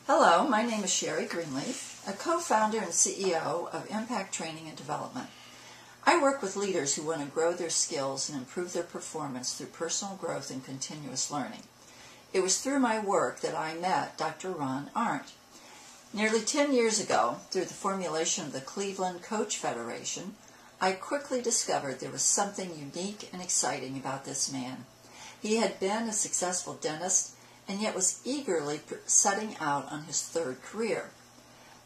Hello, my name is Sherry Greenleaf, a co-founder and CEO of Impact Training and Development. I work with leaders who want to grow their skills and improve their performance through personal growth and continuous learning. It was through my work that I met Dr. Ron Arndt. Nearly 10 years ago, through the formulation of the Cleveland Coach Federation, I quickly discovered there was something unique and exciting about this man. He had been a successful dentist and yet was eagerly setting out on his third career.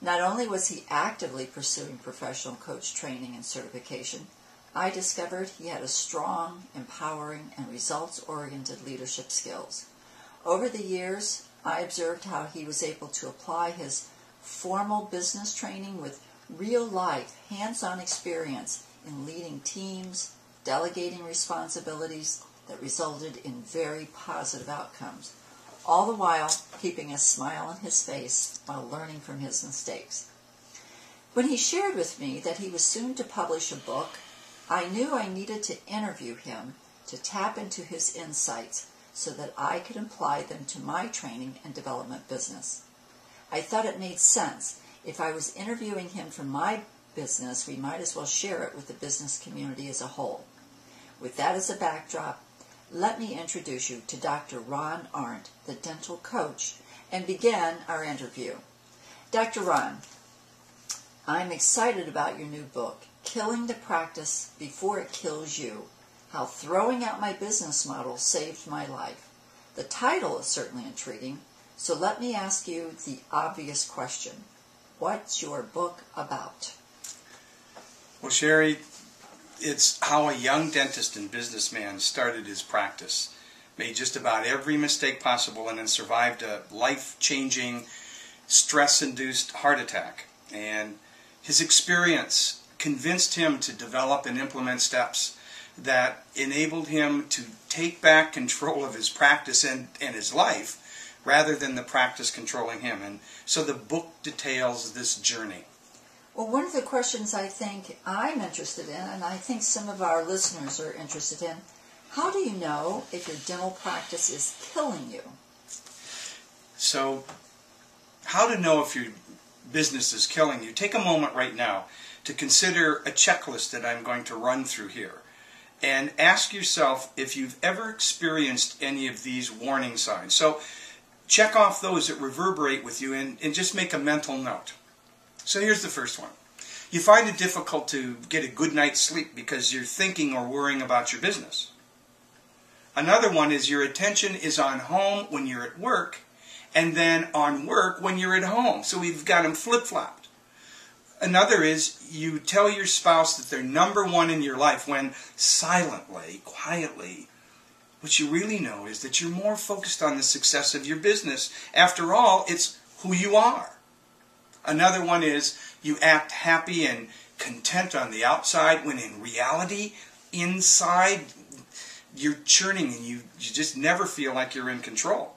Not only was he actively pursuing professional coach training and certification, I discovered he had a strong, empowering, and results-oriented leadership skills. Over the years, I observed how he was able to apply his formal business training with real-life, hands-on experience in leading teams, delegating responsibilities that resulted in very positive outcomes, all the while keeping a smile on his face while learning from his mistakes. When he shared with me that he was soon to publish a book, I knew I needed to interview him to tap into his insights so that I could apply them to my training and development business. I thought it made sense. If I was interviewing him for my business, we might as well share it with the business community as a whole. With that as a backdrop, let me introduce you to Dr. Ron Arndt, the dental coach, and begin our interview. Dr. Ron, I'm excited about your new book, Killing the Practice Before It Kills You, How Throwing Out My Business Model Saved My Life. The title is certainly intriguing, so let me ask you the obvious question. What's your book about? Well, Sherry, it's how a young dentist and businessman started his practice, made just about every mistake possible, and then survived a life-changing, stress-induced heart attack. And his experience convinced him to develop and implement steps that enabled him to take back control of his practice and his life, rather than the practice controlling him. And so the book details this journey. Well, one of the questions I think I'm interested in, and I think some of our listeners are interested in, how do you know if your dental practice is killing you? So, how to know if your business is killing you? Take a moment right now to consider a checklist that I'm going to run through here. And ask yourself if you've ever experienced any of these warning signs. So, check off those that reverberate with you and just make a mental note. So here's the first one. You find it difficult to get a good night's sleep because you're thinking or worrying about your business. Another one is your attention is on home when you're at work and then on work when you're at home. So we've got them flip-flopped. Another is you tell your spouse that they're number one in your life when silently, quietly, what you really know is that you're more focused on the success of your business. After all, it's who you are. Another one is you act happy and content on the outside when in reality, inside, you're churning and you just never feel like you're in control.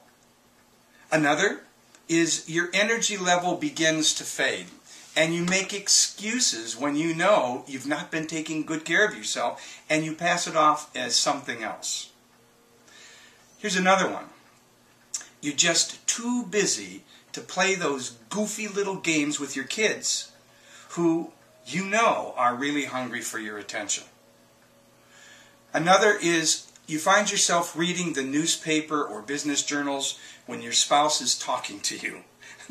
Another is your energy level begins to fade and you make excuses when you know you've not been taking good care of yourself and you pass it off as something else. Here's another one. You're just too busy to play those goofy little games with your kids who you know are really hungry for your attention. Another is you find yourself reading the newspaper or business journals when your spouse is talking to you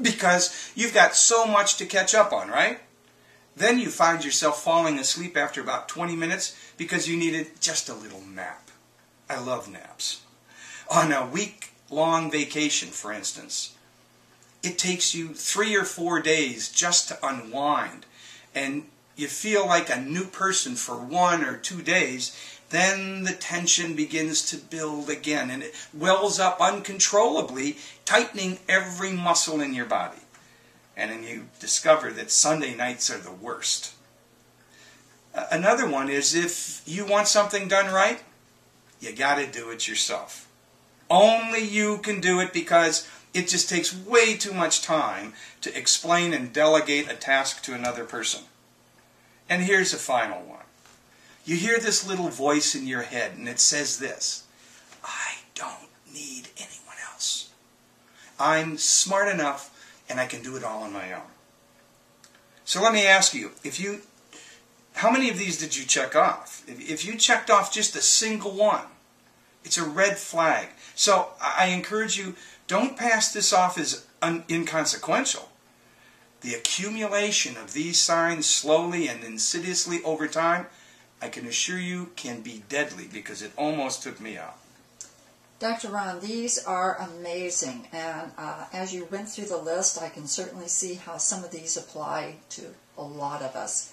because you've got so much to catch up on, right? Then you find yourself falling asleep after about 20 minutes because you needed just a little nap. I love naps. On a week-long vacation, for instance, it takes you 3 or 4 days just to unwind, and you feel like a new person for 1 or 2 days. Then the tension begins to build again, and it wells up uncontrollably, tightening every muscle in your body. And then you discover that Sunday nights are the worst. Another one is if you want something done right, you got to do it yourself. Only you can do it because it just takes way too much time to explain and delegate a task to another person. And here's a final one. You hear this little voice in your head and it says this, I don't need anyone else. I'm smart enough and I can do it all on my own. So let me ask you, how many of these did you check off? If you checked off just a single one, it's a red flag. So I encourage you, don't pass this off as inconsequential. The accumulation of these signs slowly and insidiously over time, I can assure you, can be deadly, because it almost took me out. Dr. Ron, these are amazing, and as you went through the list, I can certainly see how some of these apply to a lot of us.